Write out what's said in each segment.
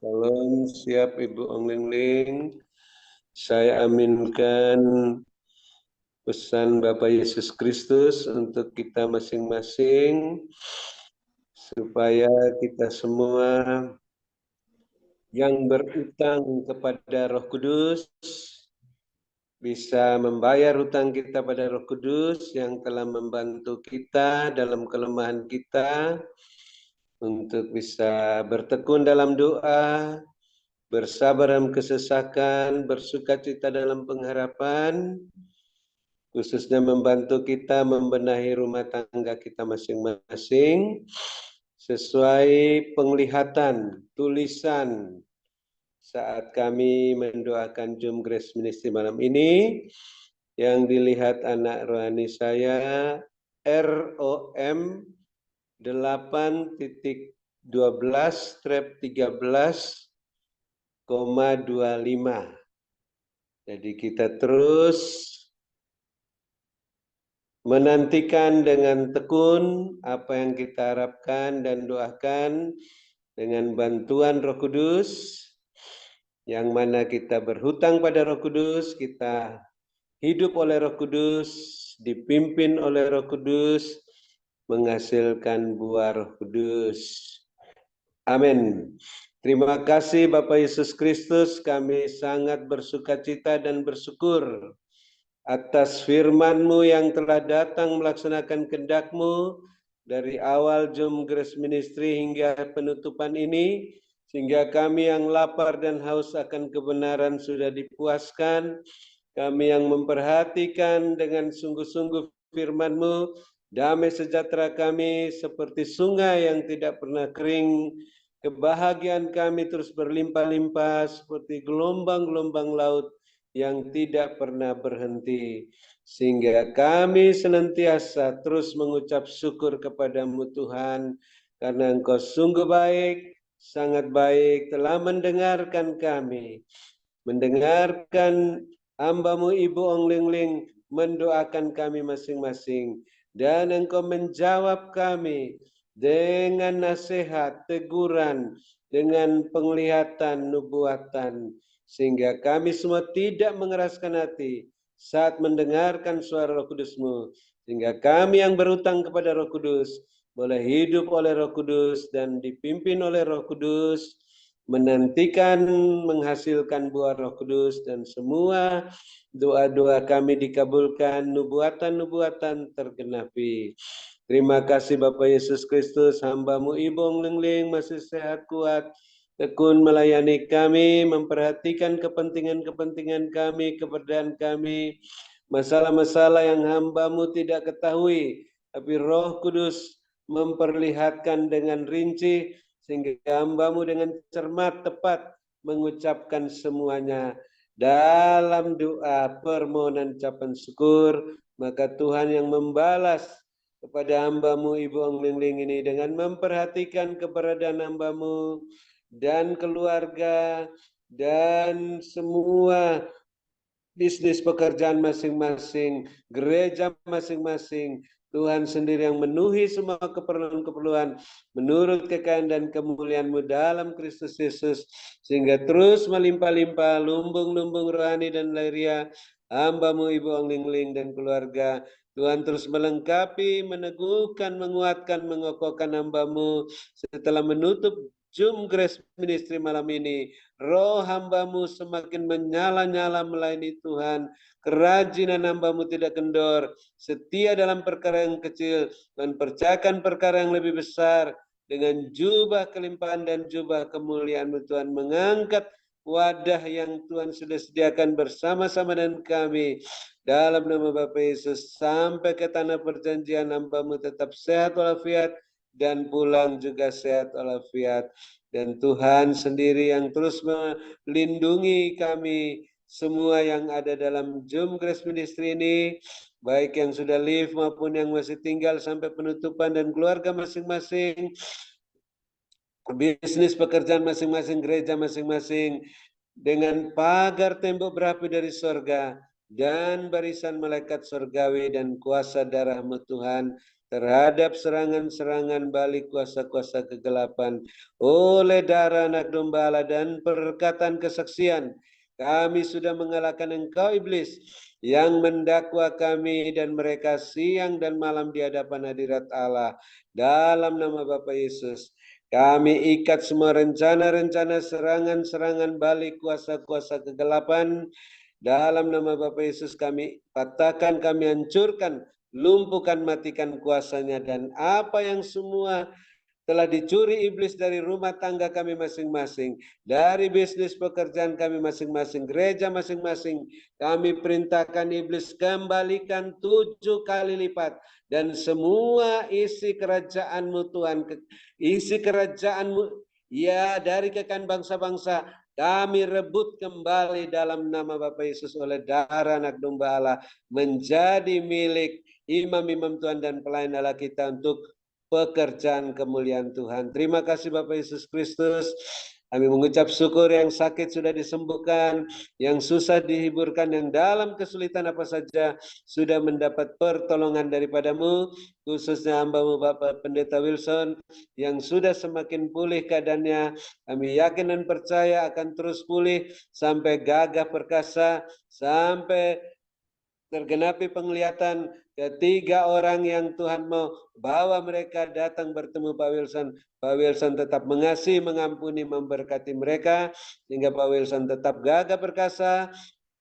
Salam, siap Ibu Ong Ling Ling. Saya aminkan pesan Bapak Yesus Kristus untuk kita masing-masing, supaya kita semua yang berutang kepada Roh Kudus bisa membayar hutang kita pada Roh Kudus yang telah membantu kita dalam kelemahan kita untuk bisa bertekun dalam doa, bersabar dalam kesesakan, bersukacita dalam pengharapan, khususnya membantu kita membenahi rumah tangga kita masing-masing sesuai penglihatan tulisan saat kami mendoakan Jum Grace Ministry malam ini. Yang dilihat anak rohani saya ROM 8.12/13,25. Jadi kita terus menantikan dengan tekun apa yang kita harapkan dan doakan dengan bantuan Roh Kudus, yang mana kita berhutang pada Roh Kudus, kita hidup oleh Roh Kudus, dipimpin oleh Roh Kudus, menghasilkan buah Roh Kudus. Amin. Terima kasih Bapak Yesus Kristus, kami sangat bersukacita dan bersyukur atas firman-Mu yang telah datang melaksanakan kehendak-Mu dari awal Jum Grace Ministry hingga penutupan ini, sehingga kami yang lapar dan haus akan kebenaran sudah dipuaskan. Kami yang memperhatikan dengan sungguh-sungguh firman-Mu, damai sejahtera kami seperti sungai yang tidak pernah kering. Kebahagiaan kami terus berlimpah-limpah seperti gelombang-gelombang laut yang tidak pernah berhenti. Sehingga kami senantiasa terus mengucap syukur kepada-Mu Tuhan, karena Engkau sungguh baik, sangat baik, telah mendengarkan kami, mendengarkan hamba-Mu Ibu Ong Ling Ling mendoakan kami masing-masing, dan Engkau menjawab kami dengan nasihat, teguran, dengan penglihatan nubuatan, sehingga kami semua tidak mengeraskan hati saat mendengarkan suara Roh Kudus-Mu, sehingga kami yang berutang kepada Roh Kudus boleh hidup oleh Roh Kudus dan dipimpin oleh Roh Kudus, menantikan menghasilkan buah Roh Kudus, dan semua doa-doa kami dikabulkan, nubuatan-nubuatan tergenapi. Terima kasih Bapak Yesus Kristus, hamba-Mu Ibu Ong Ling Ling masih sehat kuat, tekun melayani kami, memperhatikan kepentingan-kepentingan kami, keberadaan kami, masalah-masalah yang hamba-Mu tidak ketahui, tapi Roh Kudus memperlihatkan dengan rinci, sehingga hamba-Mu dengan cermat tepat mengucapkan semuanya dalam doa permohonan ucapan syukur. Maka Tuhan yang membalas kepada hamba-Mu Ibu Ong Ling Ling ini dengan memperhatikan keberadaan hamba-Mu dan keluarga dan semua bisnis pekerjaan masing-masing, gereja masing-masing. Tuhan sendiri yang memenuhi semua keperluan-keperluan menurut kekayaan dan kemuliaan-Mu dalam Kristus Yesus, sehingga terus melimpah-limpah lumbung-lumbung rohani dan lahiriah hamba-Mu Ibu Ong Ling Ling dan keluarga. Tuhan terus melengkapi, meneguhkan, menguatkan, mengokohkan hamba-Mu setelah menutup Jum Grace Ministry malam ini. Roh hamba-Mu semakin menyala-nyala melayani Tuhan. Kerajinan hamba-Mu tidak kendor, setia dalam perkara yang kecil, dan percayakan perkara yang lebih besar. Dengan jubah kelimpahan dan jubah kemuliaan-Mu Tuhan mengangkat wadah yang Tuhan sudah sediakan bersama-sama dengan kami. Dalam nama Bapa Yesus, sampai ke tanah perjanjian, hamba-Mu tetap sehat walafiat dan pulang juga sehat walafiat. Dan Tuhan sendiri yang terus melindungi kami semua yang ada dalam Jum Grace Ministry ini, baik yang sudah live maupun yang masih tinggal sampai penutupan, dan keluarga masing-masing, bisnis pekerjaan masing-masing, gereja masing-masing, dengan pagar tembok berapi dari sorga dan barisan malaikat sorgawi dan kuasa darah-Mu Tuhan terhadap serangan-serangan balik kuasa-kuasa kegelapan. Oleh darah anak domba Allah dan perkataan kesaksian, kami sudah mengalahkan engkau iblis yang mendakwa kami dan mereka siang dan malam di hadapan hadirat Allah. Dalam nama Bapa Yesus, kami ikat semua rencana-rencana serangan-serangan balik kuasa-kuasa kegelapan. Dalam nama Bapa Yesus kami patahkan, kami hancurkan, lumpuhkan, matikan kuasanya, dan apa yang semua telah dicuri iblis dari rumah tangga kami masing-masing, dari bisnis pekerjaan kami masing-masing, gereja masing-masing, kami perintahkan iblis kembalikan 7 kali lipat, dan semua isi kerajaanmu Tuhan, isi kerajaanmu ya dari kekayaan bangsa-bangsa, kami rebut kembali dalam nama Bapa Yesus oleh darah anak domba Allah, menjadi milik imam-imam Tuhan dan pelayan Allah kita untuk pekerjaan kemuliaan Tuhan. Terima kasih Bapak Yesus Kristus. Kami mengucap syukur yang sakit sudah disembuhkan, yang susah dihiburkan, yang dalam kesulitan apa saja sudah mendapat pertolongan daripadamu, khususnya hamba-Mu Bapak Pendeta Wilson yang sudah semakin pulih keadaannya. Kami yakin dan percaya akan terus pulih sampai gagah perkasa, sampai tergenapi penglihatan ketiga orang yang Tuhan mau bawa mereka datang bertemu Pak Wilson. Pak Wilson tetap mengasihi, mengampuni, memberkati mereka, sehingga Pak Wilson tetap gagah perkasa,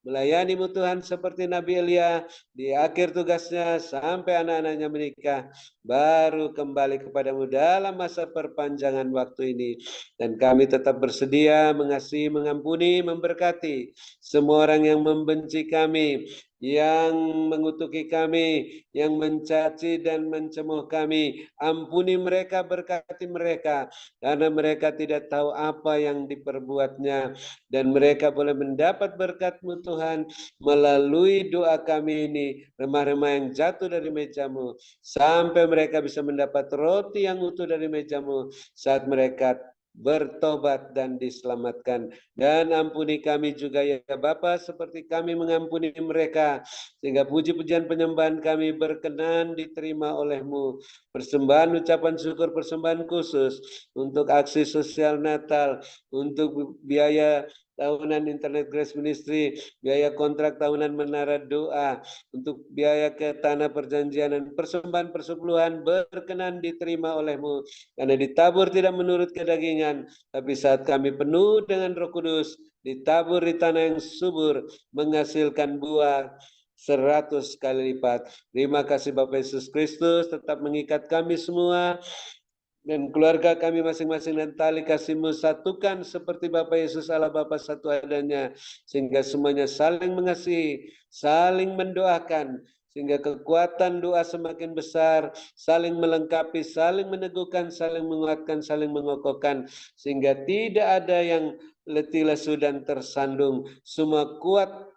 melayani-Mu Tuhan seperti Nabi Elia di akhir tugasnya sampai anak-anaknya menikah, baru kembali kepadamu dalam masa perpanjangan waktu ini. Dan kami tetap bersedia mengasihi, mengampuni, memberkati semua orang yang membenci kami, yang mengutuki kami, yang mencaci dan mencemooh kami. Ampuni mereka, berkati mereka, karena mereka tidak tahu apa yang diperbuatnya, dan mereka boleh mendapat berkat-Mu Tuhan melalui doa kami ini, remah-remah yang jatuh dari meja-Mu, sampai mereka bisa mendapat roti yang utuh dari meja-Mu saat mereka bertobat dan diselamatkan. Dan ampuni kami juga ya Bapa, seperti kami mengampuni mereka, sehingga puji-pujian penyembahan kami berkenan diterima oleh-Mu. Persembahan ucapan syukur, persembahan khusus untuk aksi sosial Natal, untuk biaya tahunan Internet Grace Ministry, biaya kontrak tahunan Menara Doa, untuk biaya ke Tanah Perjanjian, dan persembahan persepuluhan berkenan diterima oleh-Mu, karena ditabur tidak menurut kedagingan, tapi saat kami penuh dengan Roh Kudus, ditabur di tanah yang subur, menghasilkan buah 100 kali lipat. Terima kasih Bapak Yesus Kristus, tetap mengikat kami semua dan keluarga kami masing-masing, dan tali kasih-Mu satukan seperti Bapa Yesus Allah Bapa satu adanya, sehingga semuanya saling mengasihi, saling mendoakan, sehingga kekuatan doa semakin besar, saling melengkapi, saling meneguhkan, saling menguatkan, saling mengokohkan, sehingga tidak ada yang letih lesu dan tersandung. Semua kuat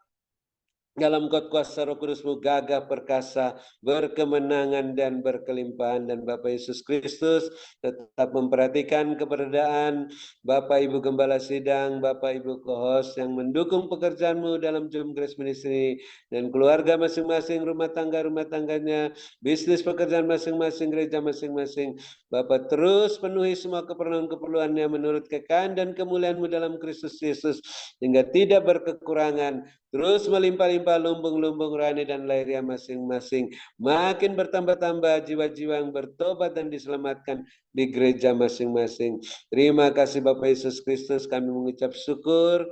dalam kuasa Roh Kudus-Mu, gagah perkasa, berkemenangan dan berkelimpahan. Dan Bapak Yesus Kristus tetap memperhatikan keberadaan Bapak Ibu Gembala Sidang, Bapak Ibu Co-host yang mendukung pekerjaan-Mu dalam Zoom Grace Ministry, dan keluarga masing-masing, rumah tangganya, bisnis pekerjaan masing-masing, gereja masing-masing. Bapak terus penuhi semua keperluan-keperluannya menurut kekayaan dan kemuliaan-Mu dalam Kristus Yesus, hingga tidak berkekurangan, terus melimpah-limpah lumbung-lumbung rohani dan lahiriah masing-masing. Makin bertambah-tambah jiwa-jiwa yang bertobat dan diselamatkan di gereja masing-masing. Terima kasih Bapak Yesus Kristus, kami mengucap syukur.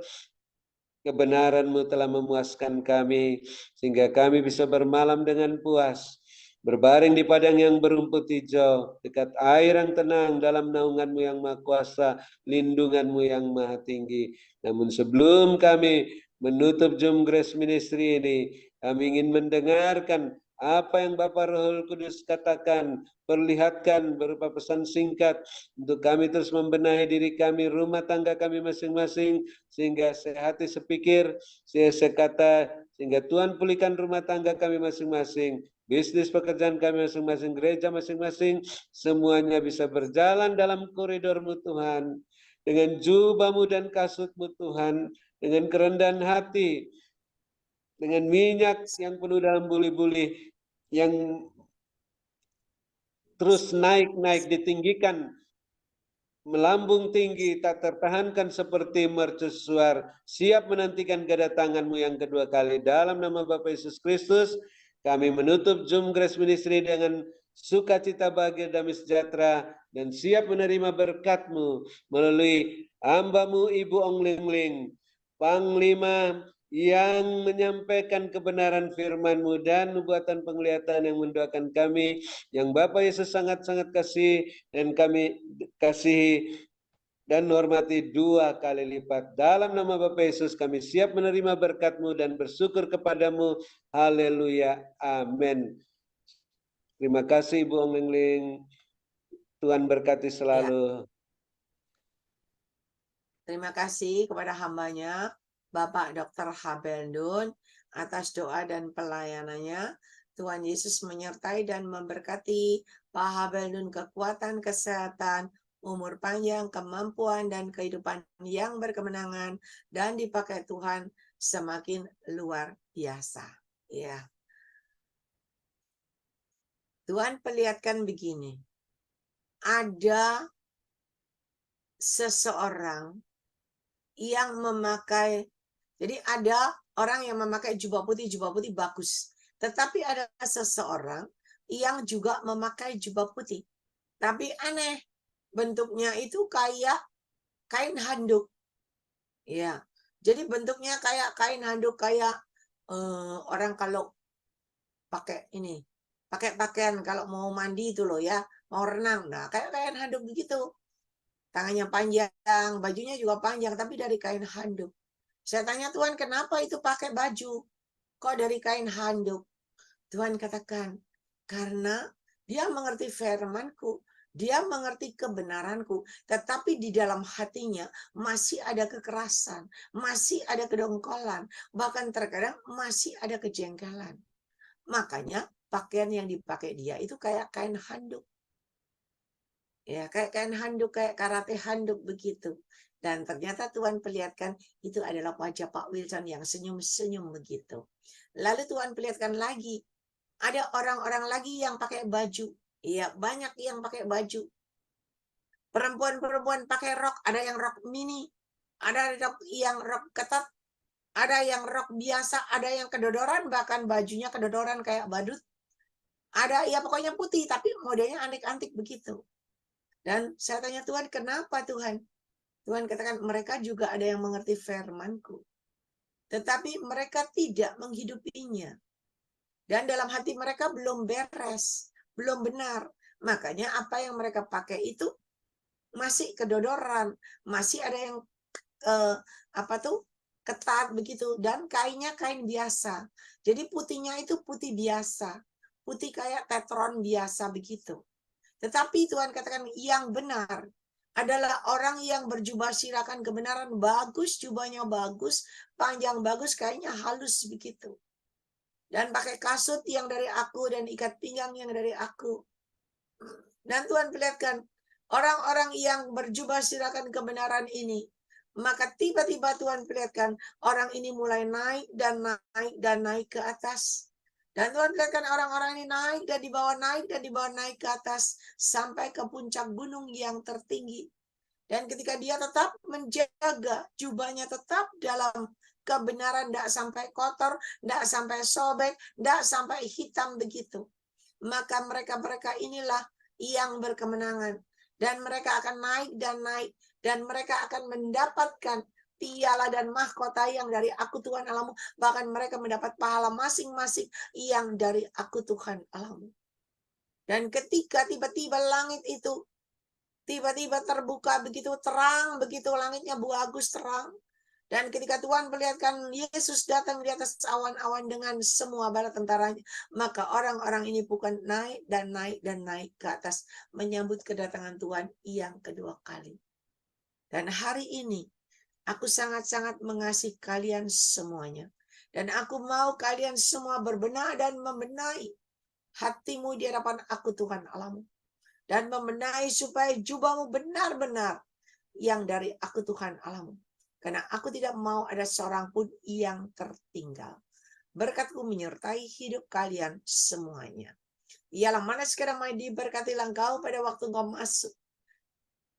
Kebenaran-Mu telah memuaskan kami, sehingga kami bisa bermalam dengan puas, berbaring di padang yang berumput hijau, dekat air yang tenang, dalam naungan-Mu yang maha kuasa, lindungan-Mu yang maha tinggi. Namun sebelum kami menutup Zoom Grace Ministry ini, kami ingin mendengarkan apa yang Bapak Roh Kudus katakan, perlihatkan berupa pesan singkat untuk kami terus membenahi diri kami, rumah tangga kami masing-masing, sehingga sehati sepikir, sekata, sehingga Tuhan pulihkan rumah tangga kami masing-masing, bisnis pekerjaan kami masing-masing, gereja masing-masing, semuanya bisa berjalan dalam koridor-Mu Tuhan, dengan jubah-Mu dan kasut-Mu Tuhan, dengan kerendahan hati, dengan minyak yang penuh dalam buli-buli yang terus naik ditinggikan, melambung tinggi, tak tertahankan seperti mercusuar, siap menantikan kedatanganmu yang kedua kali. Dalam nama Bapa Yesus Kristus, kami menutup Zoom Grace Ministry dengan sukacita, bahagia, damai sejahtera, dan siap menerima berkat-Mu melalui hamba-Mu Ibu Ong Ling Ling, Panglima yang menyampaikan kebenaran firman-Mu dan nubuatan penglihatan yang mendoakan kami, yang Bapak Yesus sangat-sangat kasih dan kami kasihi dan hormati 2 kali lipat. Dalam nama Bapa Yesus kami siap menerima berkat-Mu dan bersyukur kepadamu. Haleluya. Amin. Terima kasih Ibu Ong Ling Ling. Tuhan berkati selalu. Terima kasih kepada hambanya, Bapak Dr. Habeldun, atas doa dan pelayanannya. Tuhan Yesus menyertai dan memberkati Pak Habeldun kekuatan, kesehatan, umur panjang, kemampuan, dan kehidupan yang berkemenangan, dan dipakai Tuhan semakin luar biasa. Ya. Tuhan perlihatkan begini, ada seseorang yang memakai, jadi ada orang yang memakai jubah putih bagus. Tetapi ada seseorang yang juga memakai jubah putih. Tapi aneh, bentuknya itu kayak kain handuk. Ya, jadi bentuknya kayak kain handuk, kayak orang kalau pakai ini, pakai pakaian kalau mau mandi itu loh ya, mau renang. Nah, kayak kain handuk begitu. Tangannya panjang, bajunya juga panjang, tapi dari kain handuk. Saya tanya Tuhan, kenapa itu pakai baju? Kok dari kain handuk? Tuhan katakan, karena dia mengerti firman-Ku, dia mengerti kebenaran-Ku, tetapi di dalam hatinya masih ada kekerasan, masih ada kedongkolan, bahkan terkadang masih ada kejengkelan. Makanya pakaian yang dipakai dia itu kayak kain handuk. Ya, kayak kain handuk, kayak karate handuk begitu. Dan ternyata Tuhan perlihatkan itu adalah wajah Pak Wilson yang senyum-senyum begitu. Lalu Tuhan perlihatkan lagi, ada orang-orang lagi yang pakai baju. Iya, banyak yang pakai baju. Perempuan-perempuan pakai rok, ada yang rok mini, ada yang rok ketat, ada yang rok biasa, ada yang kedodoran, bahkan bajunya kedodoran kayak badut. Ada, ya pokoknya putih, tapi modelnya antik-antik begitu. Dan saya tanya Tuhan, kenapa Tuhan? Tuhan katakan, mereka juga ada yang mengerti firman-Ku. Tetapi mereka tidak menghidupinya. Dan dalam hati mereka belum beres, belum benar. Makanya apa yang mereka pakai itu masih kedodoran, masih ada yang ketat begitu, dan kainnya kain biasa. Jadi putihnya itu putih biasa, putih kayak tetron biasa begitu. Tetapi Tuhan katakan yang benar adalah orang yang berjubah sirakan kebenaran, bagus, jubahnya bagus, panjang bagus, kayaknya halus begitu. Dan pakai kasut yang dari aku dan ikat pinggang yang dari aku. Dan Tuhan perlihatkan orang-orang yang berjubah sirakan kebenaran ini, maka tiba-tiba Tuhan perlihatkan orang ini mulai naik dan naik dan naik ke atas. Dan Tuhan perlihatkan orang-orang ini naik dan dibawa naik ke atas sampai ke puncak gunung yang tertinggi. Dan ketika dia tetap menjaga jubahnya tetap dalam kebenaran, tidak sampai kotor, tidak sampai sobek, tidak sampai hitam begitu, maka mereka inilah yang berkemenangan. Dan mereka akan naik dan naik, dan mereka akan mendapatkan piala dan mahkota yang dari aku Tuhan Allahmu. Bahkan mereka mendapat pahala masing-masing yang dari aku Tuhan Allahmu. Dan ketika tiba-tiba langit itu tiba-tiba terbuka begitu terang, begitu langitnya bagus terang. Dan ketika Tuhan perlihatkan Yesus datang di atas awan-awan dengan semua bala tentaranya, maka orang-orang ini bukan naik dan naik dan naik ke atas, menyambut kedatangan Tuhan yang kedua kali. Dan hari ini aku sangat-sangat mengasihi kalian semuanya. Dan aku mau kalian semua berbenah dan membenahi hatimu di hadapan aku Tuhan Allahmu. Dan membenahi supaya jubahmu benar-benar yang dari aku Tuhan Allahmu. Karena aku tidak mau ada seorang pun yang tertinggal. Berkat-Ku menyertai hidup kalian semuanya. Ialah mana sekarang mau diberkatilah engkau pada waktu engkau masuk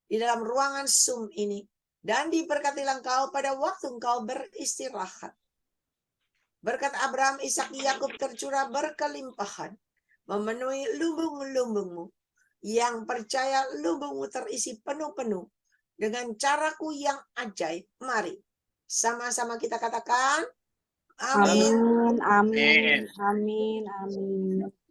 di dalam ruangan Zoom ini. Dan diberkatilah engkau pada waktu engkau beristirahat. Berkat Abraham, Ishak, Yakub tercurah berkelimpahan. Memenuhi lumbung-lumbungmu. Yang percaya lumbungmu terisi penuh-penuh. Dengan caraku yang ajaib. Mari. Sama-sama kita katakan. Amin. Amin, amin, amin, amin.